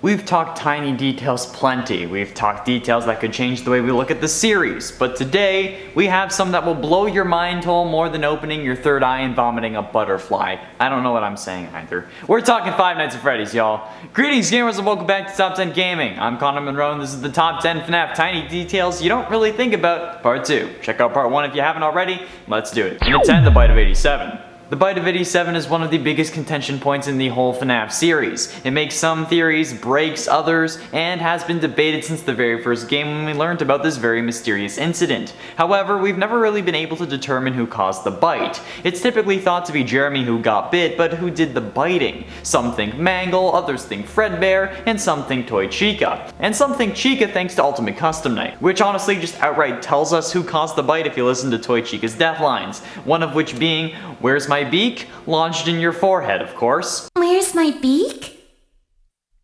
We've talked tiny details plenty. We've talked details that could change the way we look at the series. But today, we have some that will blow your mind hole more than opening your third eye and vomiting a butterfly. I don't know what I'm saying either. We're talking Five Nights at Freddy's, y'all. Greetings gamers and welcome back to Top 10 Gaming. I'm Connor Monroe and this is the Top 10 FNAF Tiny Details You Don't Really Think About, Part 2. Check out Part 1 if you haven't already. Let's do it. And it's 10, the Bite of 87. The Bite of 87 is one of the biggest contention points in the whole FNAF series. It makes some theories, breaks others, and has been debated since the very first game when we learned about this very mysterious incident. However, we've never really been able to determine who caused the bite. It's typically thought to be Jeremy who got bit, but who did the biting? Some think Mangle, others think Fredbear, and some think Toy Chica. And some think Chica thanks to Ultimate Custom Night, which honestly just outright tells us who caused the bite if you listen to Toy Chica's death lines. One of which being, "Where's my beak?" Lodged in your forehead, of course. Where's my beak?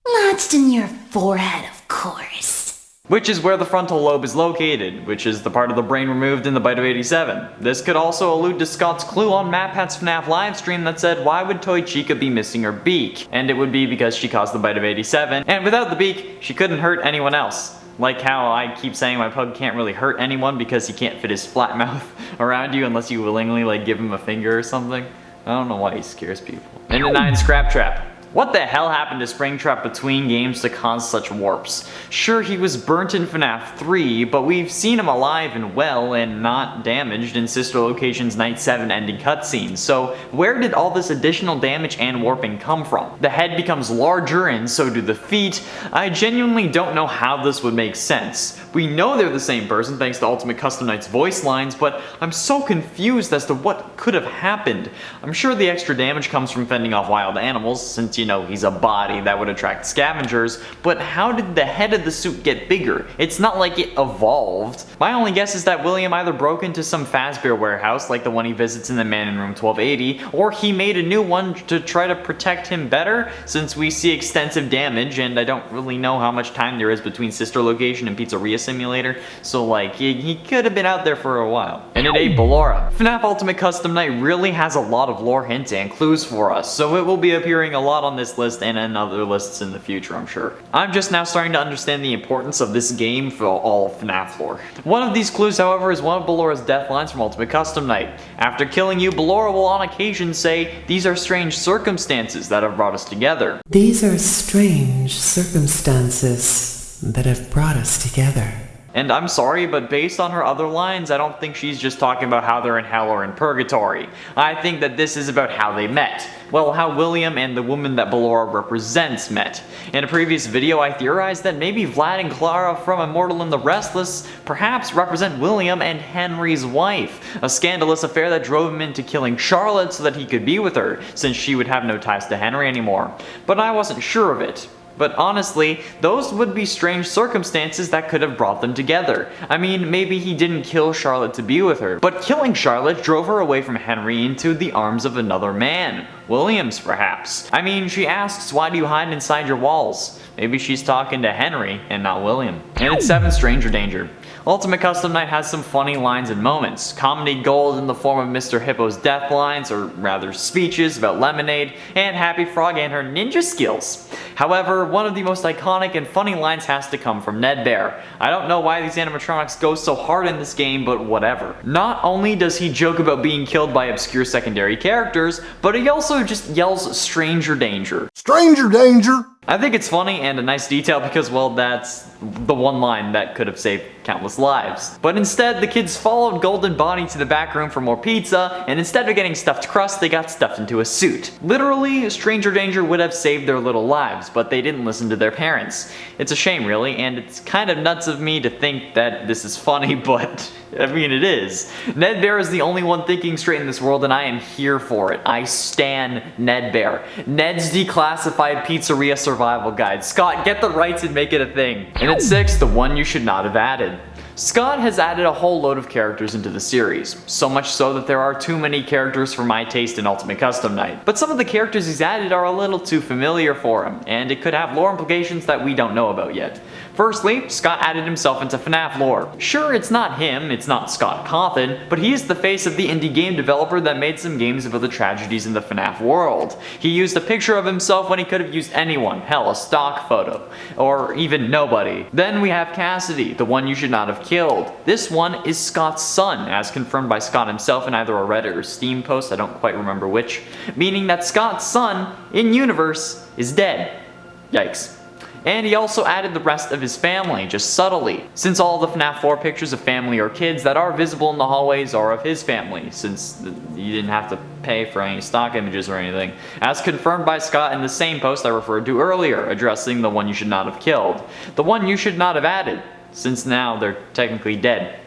Lodged in your forehead, of course. Which is where the frontal lobe is located, which is the part of the brain removed in the Bite of 87. This could also allude to Scott's clue on MatPat's FNAF livestream that said why would Toy Chica be missing her beak? And it would be because she caused the Bite of 87, and without the beak, she couldn't hurt anyone else. Like how I keep saying my pug can't really hurt anyone because he can't fit his flat mouth around you unless you willingly give him a finger or something. I don't know why he scares people. And the 9, Scraptrap. What the hell happened to Springtrap between games to cause such warps? Sure, he was burnt in FNAF 3, but we've seen him alive and well and not damaged in Sister Location's Night 7 ending cutscene, so where did all this additional damage and warping come from? The head becomes larger and so do the feet. I genuinely don't know how this would make sense. We know they're the same person thanks to Ultimate Custom Night's voice lines, but I'm so confused as to what could have happened. I'm sure the extra damage comes from fending off wild animals, since you know he's a body that would attract scavengers, but how did the head of the suit get bigger? It's not like it evolved. My only guess is that William either broke into some Fazbear warehouse like the one he visits in the Man in Room 1280, or he made a new one to try to protect him better, since we see extensive damage and I don't really know how much time there is between Sister Location and Pizzeria Simulator, so he could have been out there for a while. And at 8, Ballora. FNAF Ultimate Custom Night really has a lot of lore hints and clues for us, so it will be appearing a lot on this list and in other lists in the future, I'm sure. I'm just now starting to understand the importance of this game for all of FNAF lore. One of these clues, however, is one of Ballora's death lines from Ultimate Custom Night. After killing you, Ballora will on occasion say, "These are strange circumstances that have brought us together." These are strange circumstances that have brought us together. And I'm sorry, but based on her other lines, I don't think she's just talking about how they're in hell or in purgatory. I think that this is about how they met. Well, how William and the woman that Ballora represents met. In a previous video, I theorized that maybe Vlad and Clara from Immortal and the Restless perhaps represent William and Henry's wife, a scandalous affair that drove him into killing Charlotte so that he could be with her, since she would have no ties to Henry anymore. But I wasn't sure of it. But honestly, those would be strange circumstances that could have brought them together. I mean, maybe he didn't kill Charlotte to be with her, but killing Charlotte drove her away from Henry into the arms of another man. Williams, perhaps. I mean, she asks, "Why do you hide inside your walls?" Maybe she's talking to Henry and not William. And it's 7, Stranger Danger. Ultimate Custom Night has some funny lines and moments. Comedy gold in the form of Mr. Hippo's death lines, or rather speeches about Lemonade, and Happy Frog and her ninja skills. However, one of the most iconic and funny lines has to come from Ned Bear. I don't know why these animatronics go so hard in this game, but whatever. Not only does he joke about being killed by obscure secondary characters, but he also just yells "Stranger Danger." Stranger danger! I think it's funny and a nice detail because, well, that's the one line that could have saved countless lives. But instead, the kids followed Golden Bonnie to the back room for more pizza, and instead of getting stuffed crust, they got stuffed into a suit. Literally, Stranger Danger would have saved their little lives, but they didn't listen to their parents. It's a shame, really, and it's kind of nuts of me to think that this is funny, but I mean, it is. Ned Bear is the only one thinking straight in this world, and I am here for it. I stan Ned Bear. Ned's Declassified Pizzeria Survival Guide. Scott, get the rights and make it a thing. And at 6, the one you should not have added. Scott has added a whole load of characters into the series, so much so that there are too many characters for my taste in Ultimate Custom Night. But some of the characters he's added are a little too familiar for him, and it could have lore implications that we don't know about yet. Firstly, Scott added himself into FNAF lore. Sure, it's not him, it's not Scott Cawthon, but he is the face of the indie game developer that made some games about the tragedies in the FNAF world. He used a picture of himself when he could have used anyone, hell, a stock photo, or even nobody. Then we have Cassidy, the one you should not have killed. This one is Scott's son, as confirmed by Scott himself in either a Reddit or Steam post, I don't quite remember which, meaning that Scott's son, in universe, is dead. Yikes. And he also added the rest of his family, just subtly, since all the FNAF 4 pictures of family or kids that are visible in the hallways are of his family, since you didn't have to pay for any stock images or anything, as confirmed by Scott in the same post I referred to earlier, addressing the one you should not have killed. The one you should not have added, since now they're technically dead.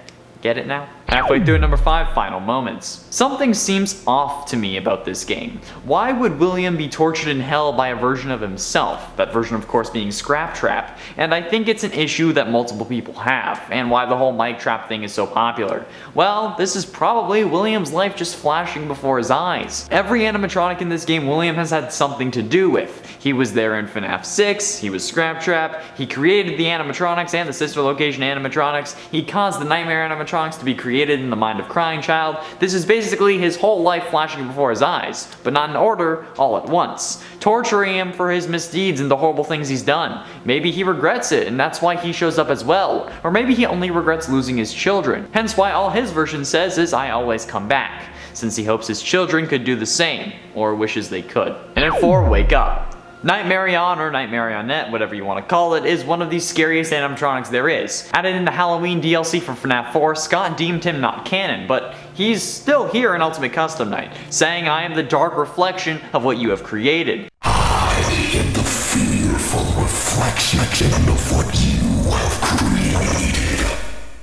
Get it now? Halfway through number 5, final moments. Something seems off to me about this game. Why would William be tortured in hell by a version of himself? That version of course being Scraptrap. And I think it's an issue that multiple people have, and why the whole mic trap thing is so popular. Well, this is probably William's life just flashing before his eyes. Every animatronic in this game William has had something to do with. He was there in FNAF 6, he was Scraptrap, he created the animatronics and the sister location animatronics, he caused the nightmare animatronics to be created in the mind of Crying Child. This is basically his whole life flashing before his eyes, but not in order, all at once. Torturing him for his misdeeds and the horrible things he's done. Maybe he regrets it and that's why he shows up as well. Or maybe he only regrets losing his children. Hence why all his version says is I always come back, since he hopes his children could do the same, or wishes they could. And at 4, Wake Up. Nightmarion, or Nightmarionette, whatever you want to call it, is one of the scariest animatronics there is. Added in the Halloween DLC for FNAF 4, Scott deemed him not canon, but he's still here in Ultimate Custom Night, saying I am the dark reflection of what you have created. I am the fearful reflection of what you have created.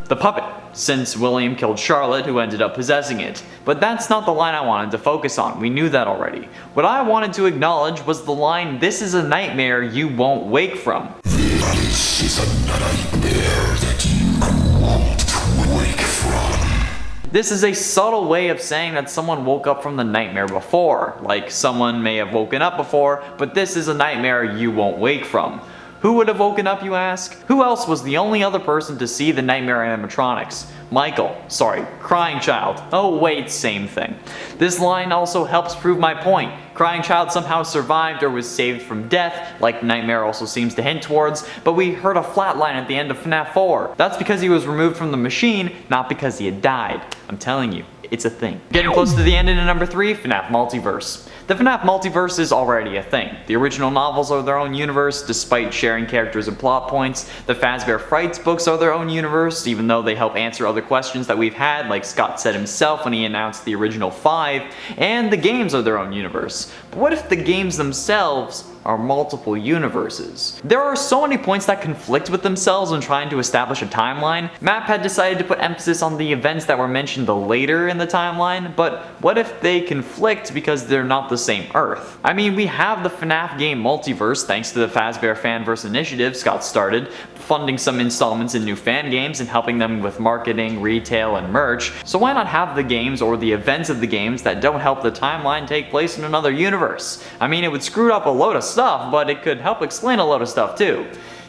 The puppet, since William killed Charlotte who ended up possessing it. But that's not the line I wanted to focus on, we knew that already. What I wanted to acknowledge was the line, "This is a nightmare you won't wake from." This is a nightmare that you won't wake from. This is a subtle way of saying that someone woke up from the nightmare before. Like someone may have woken up before, but this is a nightmare you won't wake from. Who would have woken up, you ask? Who else was the only other person to see the nightmare animatronics? Crying Child. Oh wait, same thing. This line also helps prove my point. Crying Child somehow survived or was saved from death, like Nightmare also seems to hint towards, but we heard a flatline at the end of FNAF 4. That's because he was removed from the machine, not because he had died. I'm telling you, it's a thing. Getting close to the end into number 3, Fnaf Multiverse. The Fnaf Multiverse is already a thing. The original novels are their own universe, despite sharing characters and plot points. The Fazbear Frights books are their own universe, even though they help answer other questions that we've had, like Scott said himself when he announced the original 5, and the games are their own universe. But what if the games themselves are multiple universes? There are so many points that conflict with themselves when trying to establish a timeline. Map had decided to put emphasis on the events that were mentioned later in the timeline, but what if they conflict because they're not the same Earth? I mean, we have the FNAF game multiverse thanks to the Fazbear Fanverse initiative Scott started, funding some installments in new fan games and helping them with marketing, retail, and merch. So why not have the games or the events of the games that don't help the timeline take place in another universe? I mean, it would screw up a load of stuff, but it could help explain a load of stuff too.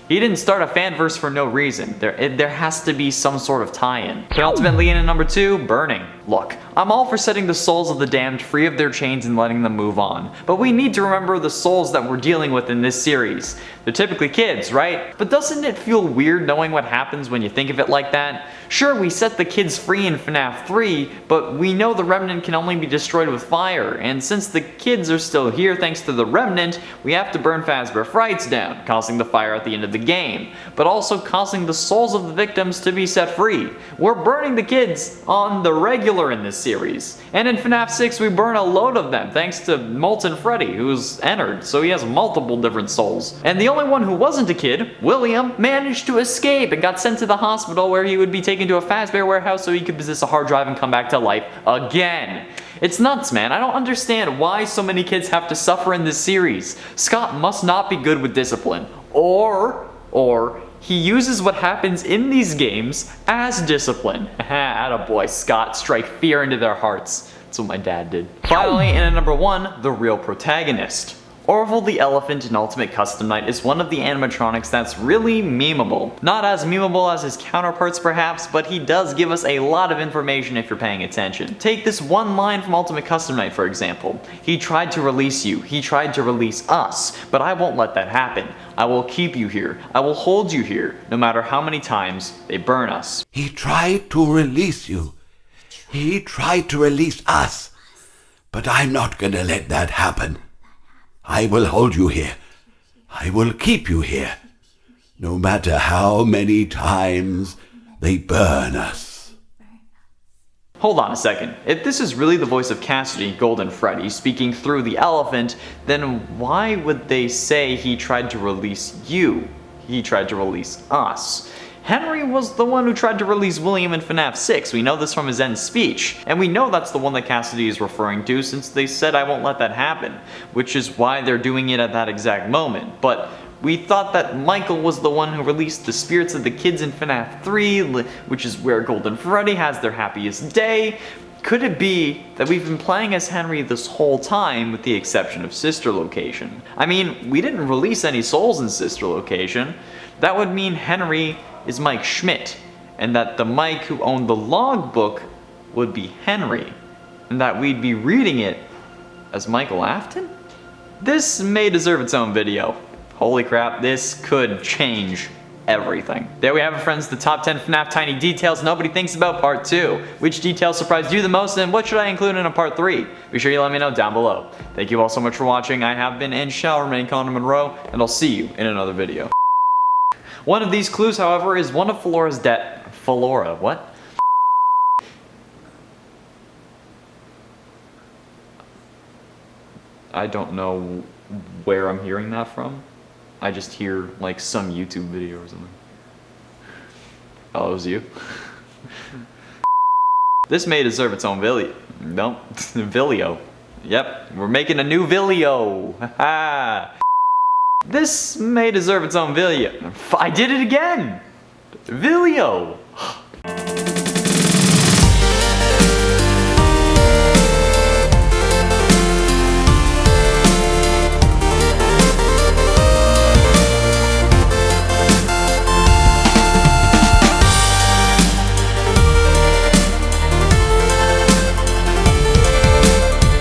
He didn't start a fanverse for no reason. There has to be some sort of tie-in. Penultimately in number 2, Burning. Look, I'm all for setting the souls of the damned free of their chains and letting them move on, but we need to remember the souls that we're dealing with in this series. They're typically kids, right? But doesn't it feel weird knowing what happens when you think of it like that? Sure, we set the kids free in FNAF 3, but we know the Remnant can only be destroyed with fire, and since the kids are still here thanks to the Remnant, we have to burn Fazbear Frights down, causing the fire at the end of the game, but also causing the souls of the victims to be set free. We're burning the kids on the regular in this series, and in FNAF 6 we burn a load of them thanks to Molten Freddy, who's entered, so he has multiple different souls. And the only one who wasn't a kid, William, managed to escape and got sent to the hospital where he would be taken to a Fazbear warehouse so he could possess a hard drive and come back to life again. It's nuts, man. I don't understand why so many kids have to suffer in this series. Scott must not be good with discipline. Or He uses what happens in these games as discipline. Attaboy, Scott, strike fear into their hearts. That's what my dad did. Finally, in at number 1, the Real Protagonist. Orville the Elephant in Ultimate Custom Night is one of the animatronics that's really memeable. Not as memeable as his counterparts perhaps, but he does give us a lot of information if you're paying attention. Take this one line from Ultimate Custom Night for example. He tried to release you, he tried to release us, but I won't let that happen. I will keep you here, I will hold you here, no matter how many times they burn us. He tried to release you. He tried to release us. But I'm not gonna let that happen. I will hold you here. I will keep you here. No matter how many times they burn us. Hold on a second. If this is really the voice of Cassidy, Golden Freddy, speaking through the elephant, then why would they say he tried to release you? He tried to release us. Henry was the one who tried to release William in FNAF 6, we know this from his end speech, and we know that's the one that Cassidy is referring to since they said I won't let that happen, which is why they're doing it at that exact moment, but we thought that Michael was the one who released the spirits of the kids in FNAF 3, which is where Golden Freddy has their happiest day. Could it be that we've been playing as Henry this whole time with the exception of Sister Location? I mean, we didn't release any souls in Sister Location. That would mean Henry is Mike Schmidt, and that the Mike who owned the logbook would be Henry, and that we'd be reading it as Michael Afton? This may deserve its own video. Holy crap, this could change everything. There we have it, friends, the top 10 FNAF tiny details nobody thinks about part 2. Which details surprised you the most, and what should I include in a part 3? Be sure you let me know down below. Thank you all so much for watching. I have been and shall remain Connor Monroe, and I'll see you in another video. One of these clues, however, is one of Fallora's Ballora, what? I don't know where I'm hearing that from. I just hear like some YouTube video or something. Oh, it was you? This may deserve its own video. Nope, video. Yep, we're making a new video. Haha. This may deserve its own video. I did it again! Video!